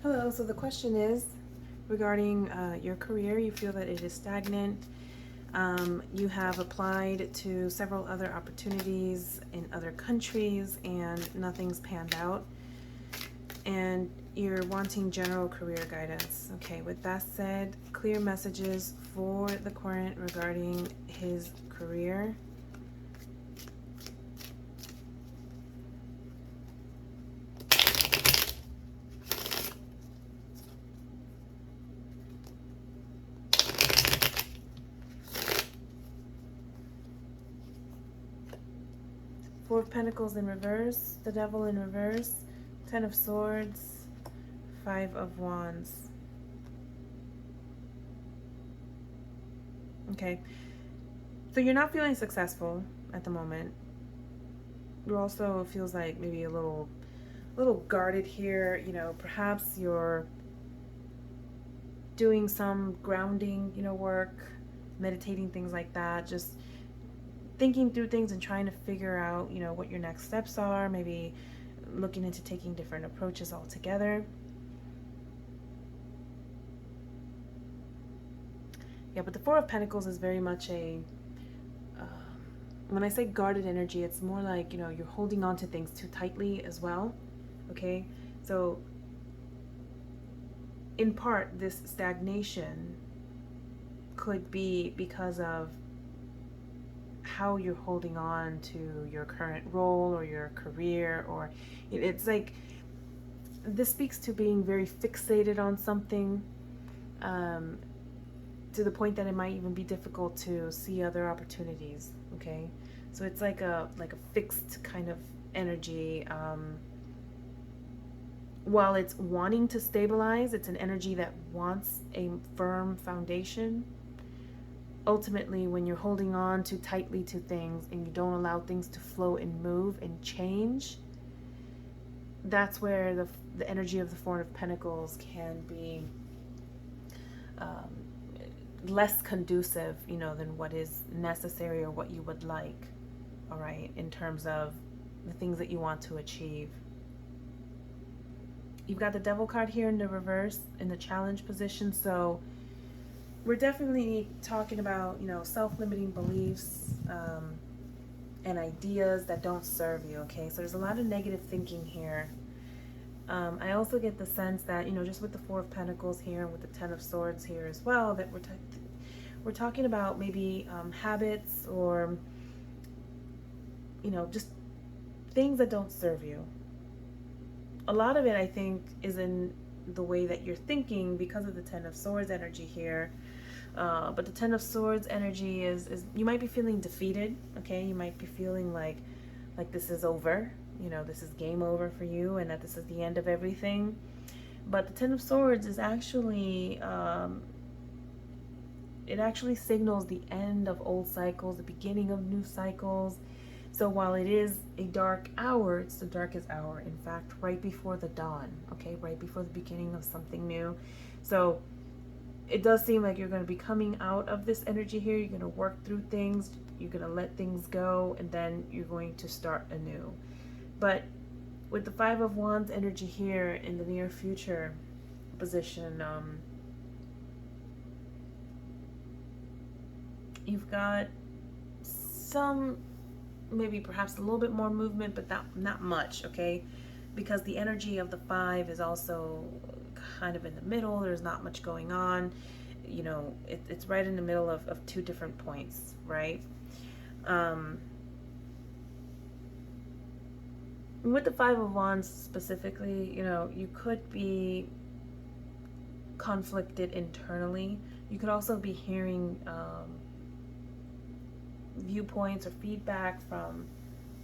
Hello, so the question is regarding your career. You feel that it is stagnant. You have applied to several other opportunities in other countries and nothing's panned out. And you're wanting general career guidance. Okay, with that said, clear messages for the client regarding his career. Four of Pentacles in reverse, the Devil in reverse, Ten of Swords, Five of Wands. Okay, so you're not feeling successful at the moment. You also feels like maybe a little guarded here. You know, perhaps you're doing some grounding, work, meditating, things like that. Just thinking through things and trying to figure out, what your next steps are. Maybe looking into taking different approaches altogether. Yeah, but the Four of Pentacles is very much when I say guarded energy, it's more like, you're holding on to things too tightly as well. Okay, so in part, this stagnation could be because of how you're holding on to your current role or your career, or it's like this speaks to being very fixated on something, um, to the point that it might even be difficult to see other opportunities. Okay, so it's like a fixed kind of energy. While it's wanting to stabilize, it's an energy that wants a firm foundation. Ultimately, when you're holding on too tightly to things and you don't allow things to flow and move and change, that's where the energy of the Four of Pentacles can be um, less conducive, than what is necessary or what you would like, all right, in terms of the things that you want to achieve. You've got the Devil card here in the reverse in the challenge position, so we're definitely talking about, self-limiting beliefs, and ideas that don't serve you, okay? So there's a lot of negative thinking here. I also get the sense that, just with the Four of Pentacles here and with the Ten of Swords here as well, that we're talking about maybe habits or, just things that don't serve you. A lot of it, I think, is in the way that you're thinking because of the Ten of Swords energy here. But the Ten of Swords energy is you might be feeling defeated, okay? You might be feeling like this is over, this is game over for you, and that this is the end of everything. But the Ten of Swords is actually, it actually signals the end of old cycles, the beginning of new cycles. So while it is a dark hour, it's the darkest hour, in fact, right before the dawn, okay? Right before the beginning of something new. So it does seem like you're going to be coming out of this energy here. You're going to work through things. You're going to let things go, and then you're going to start anew. But with the Five of Wands energy here in the near future position, you've got some, maybe perhaps a little bit more movement, but not much, okay? Because the energy of the Five is also kind of in the middle. There's not much going on. It's right in the middle of two different points, right? With the Five of Wands specifically, you could be conflicted internally. You could also be hearing viewpoints or feedback from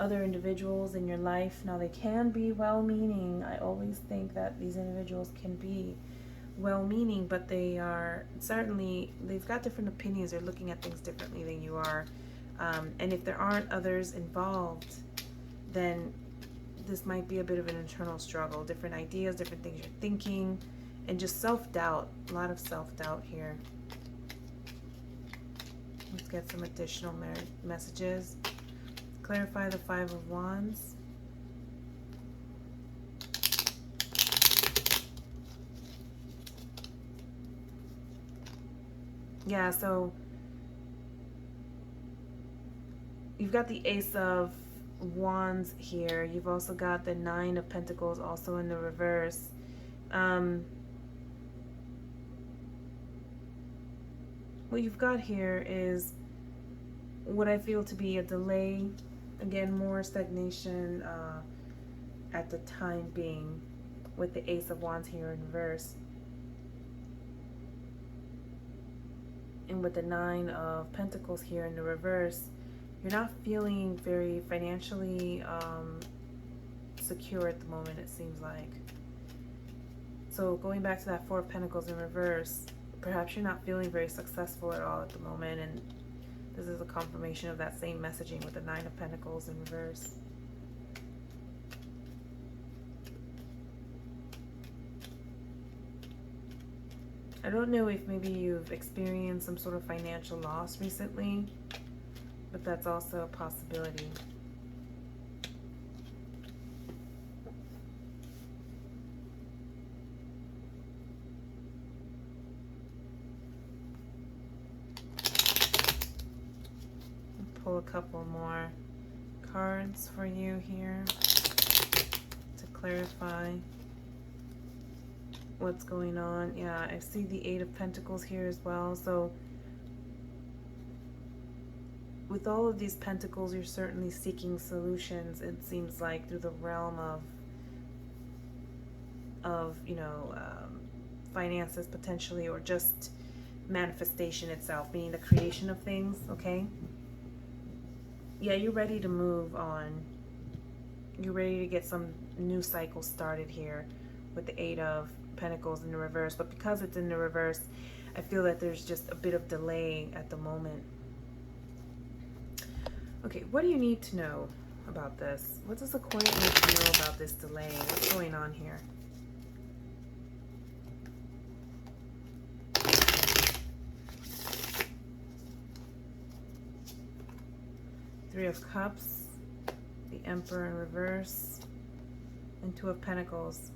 other individuals in your life. Now, they can be well-meaning. I always think that these individuals can be well-meaning, but they are certainly, they've got different opinions. They're looking at things differently than you are. And if there aren't others involved, then this might be a bit of an internal struggle. Different ideas, different things you're thinking, and just self-doubt. A lot of self-doubt here. Let's get some additional messages. Clarify the Five of Wands. Yeah, so you've got the Ace of Wands here. You've also got the Nine of Pentacles also in the reverse. Um, what you've got here is what I feel to be a delay. Again, more stagnation at the time being with the Ace of Wands here in reverse. And with the Nine of Pentacles here in the reverse, you're not feeling very financially secure at the moment, it seems like. So going back to that Four of Pentacles in reverse, perhaps you're not feeling very successful at all at the moment, and this is a confirmation of that same messaging with the Nine of Pentacles in reverse. I don't know if maybe you've experienced some sort of financial loss recently, but that's also a possibility. I'll pull a couple more cards for you here to clarify what's going on. Yeah, I see the Eight of Pentacles here as well. So with all of these pentacles, you're certainly seeking solutions, it seems like, through the realm of finances potentially, or just manifestation itself, meaning the creation of things. Okay, yeah, you're ready to move on. You're ready to get some new cycle started here with the Eight of Pentacles in the reverse. But because it's in the reverse, I feel that there's just a bit of delay at the moment. Okay, what do you need to know about this? What does the client need to know about this delay? What's going on here? Three of Cups, the Emperor in reverse, and Two of Pentacles.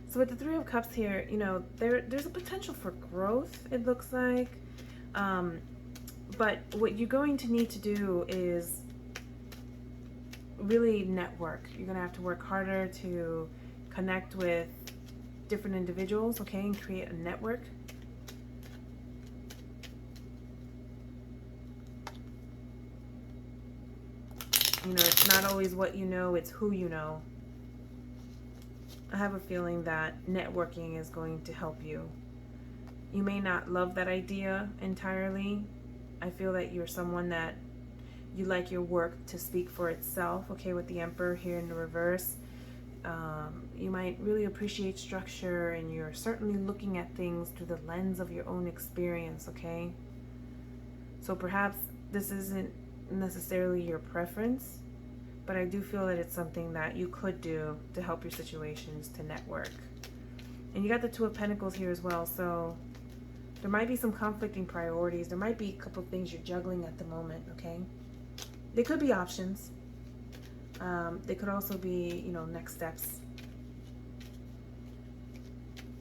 So with the Three of Cups here, there's a potential for growth, it looks like. But what you're going to need to do is really network. You're going to have to work harder to connect with different individuals, okay, and create a network. It's not always what you know, it's who you know. I have a feeling that networking is going to help you. You may not love that idea entirely. I feel that you're someone that you like your work to speak for itself, okay, with the Emperor here in the reverse. You might really appreciate structure, and you're certainly looking at things through the lens of your own experience, okay? So perhaps this isn't necessarily your preference, but I do feel that it's something that you could do to help your situations, to network. And you got the Two of Pentacles here as well, so there might be some conflicting priorities. There might be a couple of things you're juggling at the moment, okay? They could be options. They could also be, next steps.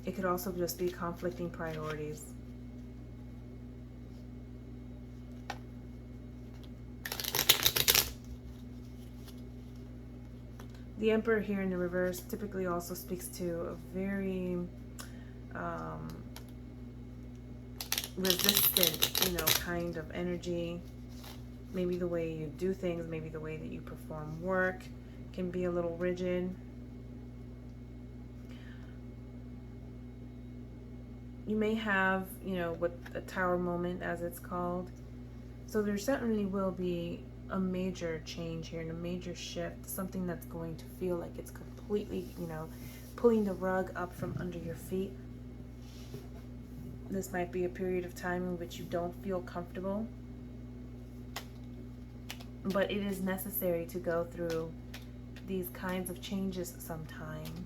It could also just be conflicting priorities. The Emperor here in the reverse typically also speaks to a very resistant, kind of energy. Maybe the way you do things, maybe the way that you perform work can be a little rigid. You may have, what a Tower moment, as it's called. So there certainly will be a major change here and a major shift, something that's going to feel like it's completely, pulling the rug up from under your feet. This might be a period of time in which you don't feel comfortable, but it is necessary to go through these kinds of changes sometime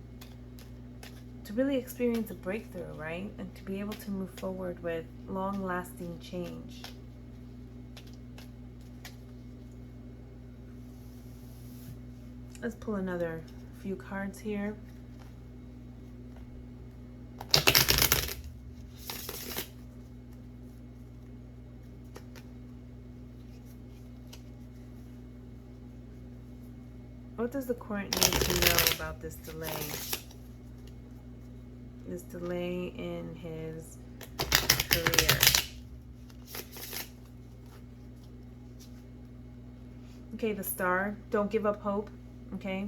to really experience a breakthrough, right? And to be able to move forward with long-lasting change. Let's pull another few cards here. What does the Court need to know about this delay? This delay in his career. Okay, the Star. Don't give up hope. Okay.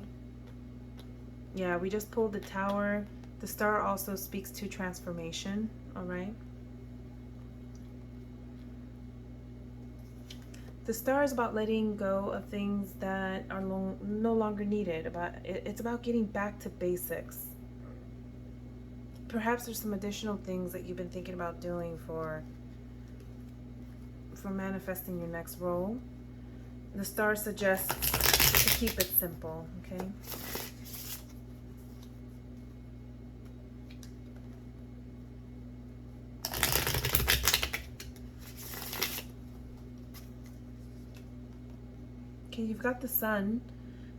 Yeah, we just pulled the Tower. The Star also speaks to transformation. All right. The Star is about letting go of things that are no longer needed. It's about getting back to basics. Perhaps there's some additional things that you've been thinking about doing for manifesting your next role. The Star suggests to keep it simple, okay? Okay, you've got the Sun.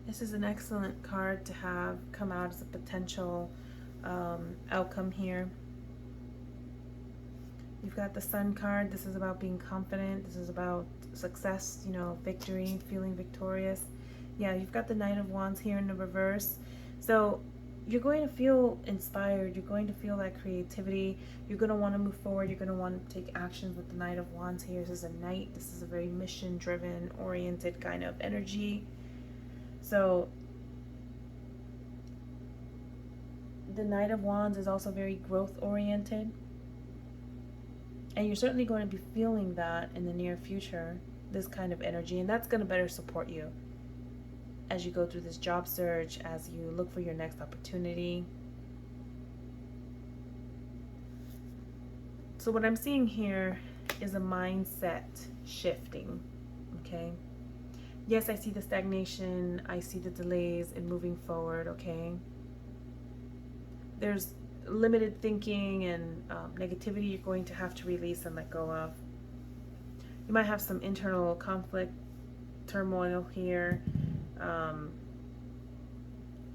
This is an excellent card to have come out as a potential outcome here. You've got the Sun card. This is about being confident. This is about success, you know, victory, feeling victorious. Yeah, you've got the Knight of Wands here in the reverse. So you're going to feel inspired. You're going to feel that creativity. You're going to want to move forward. You're going to want to take actions with the Knight of Wands here. This is a knight. This is a very mission-driven, oriented kind of energy. So the Knight of Wands is also very growth-oriented. And you're certainly going to be feeling that in the near future, this kind of energy. And that's going to better support you as you go through this job search, as you look for your next opportunity. So what I'm seeing here is a mindset shifting, okay? Yes, I see the stagnation. I see the delays in moving forward, okay? There's limited thinking and negativity you're going to have to release and let go of. You might have some internal conflict, turmoil here,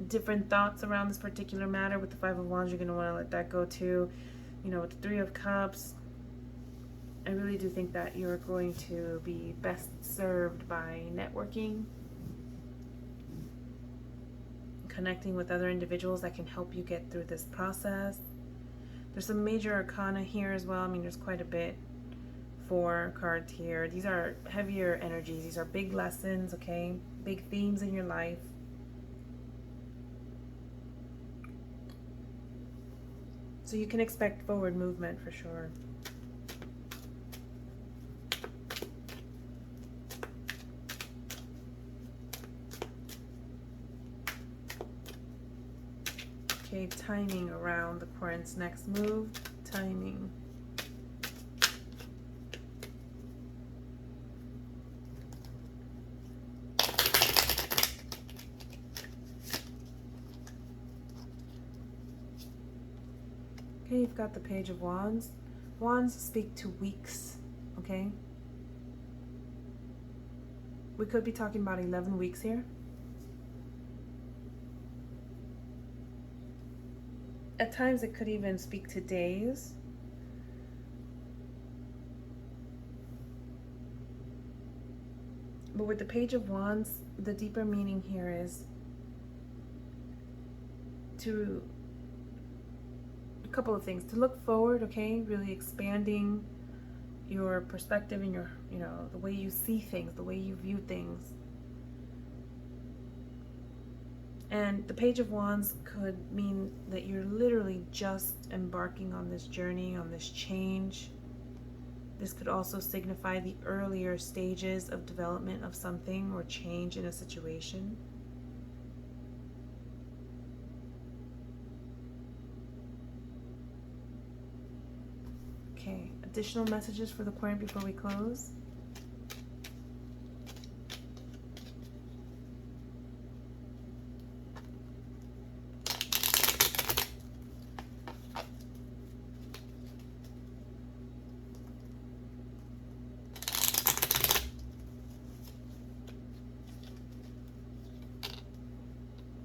different thoughts around this particular matter. With the Five of Wands, you're going to want to let that go too. You know, with the Three of Cups, I really do think that you're going to be best served by networking, connecting with other individuals that can help you get through this process. There's some major arcana here as well. I mean, there's quite a bit for cards here. These are heavier energies. These are big lessons, okay? Big themes in your life. So you can expect forward movement for sure. Okay, timing around the Court's next move. Timing. Okay, you've got the Page of Wands. Wands speak to weeks, okay? We could be talking about 11 weeks here. At times it could even speak to days. But with the Page of Wands, the deeper meaning here is to a couple of things. To look forward, okay? Really expanding your perspective and your, you know, the way you see things, the way you view things. And the Page of Wands could mean that you're literally just embarking on this journey, on this change. This could also signify the earlier stages of development of something or change in a situation. Okay, additional messages for the Aquarian before we close.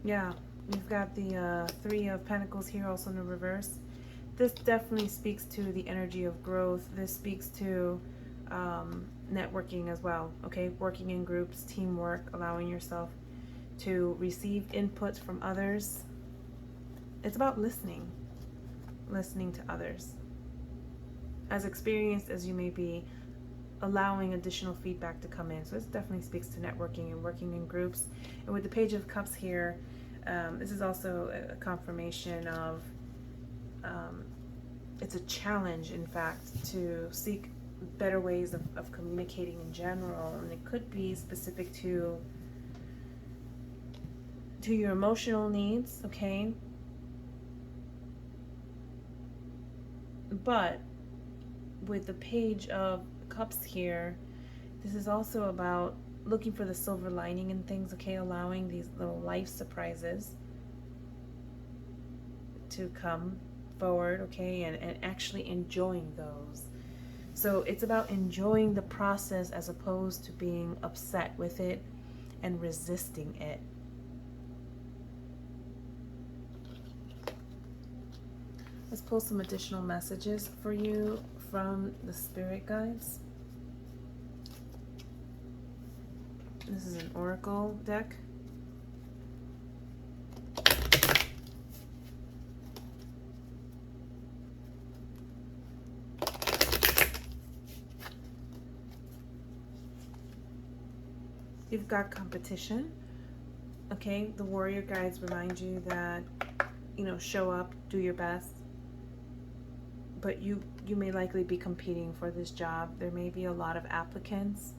Yeah, we've got the Three of Pentacles here also in the reverse. This definitely speaks to the energy of growth. This speaks to networking as well, okay? Working in groups, teamwork, allowing yourself to receive input from others. It's about listening to others. As experienced as you may be, allowing additional feedback to come in. So this definitely speaks to networking and working in groups. And with the Page of Cups here, this is also a confirmation of it's a challenge, in fact, to seek better ways of communicating in general. And it could be specific to your emotional needs, okay? But with the Page of Cups here, this is also about looking for the silver lining in things, okay? Allowing these little life surprises to come forward, okay? And actually enjoying those. So it's about enjoying the process as opposed to being upset with it and resisting it. Let's pull some additional messages for you from the spirit guides. This is an oracle deck. You've got competition. Okay, the warrior guides remind you that, show up, do your best. But you may likely be competing for this job. There may be a lot of applicants.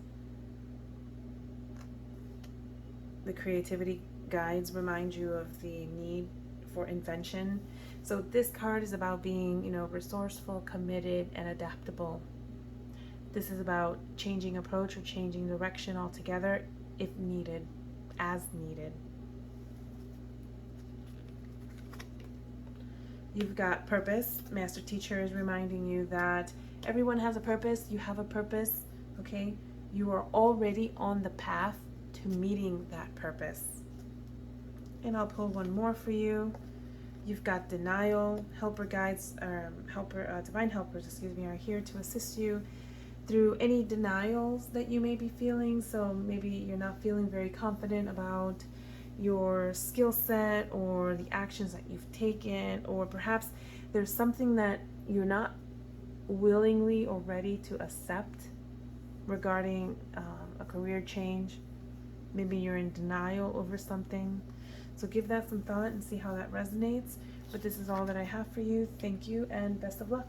The creativity guides remind you of the need for invention. So this card is about being, resourceful, committed, and adaptable. This is about changing approach or changing direction altogether if needed, as needed. You've got purpose. Master Teacher is reminding you that everyone has a purpose. You have a purpose, okay? You are already on the path to meeting that purpose. And I'll pull one more for you. You've got denial. Divine helpers, are here to assist you through any denials that you may be feeling. So maybe you're not feeling very confident about your skill set or the actions that you've taken, or perhaps there's something that you're not willingly or ready to accept regarding a career change. Maybe you're in denial over something. So give that some thought and see how that resonates. But this is all that I have for you. Thank you and best of luck.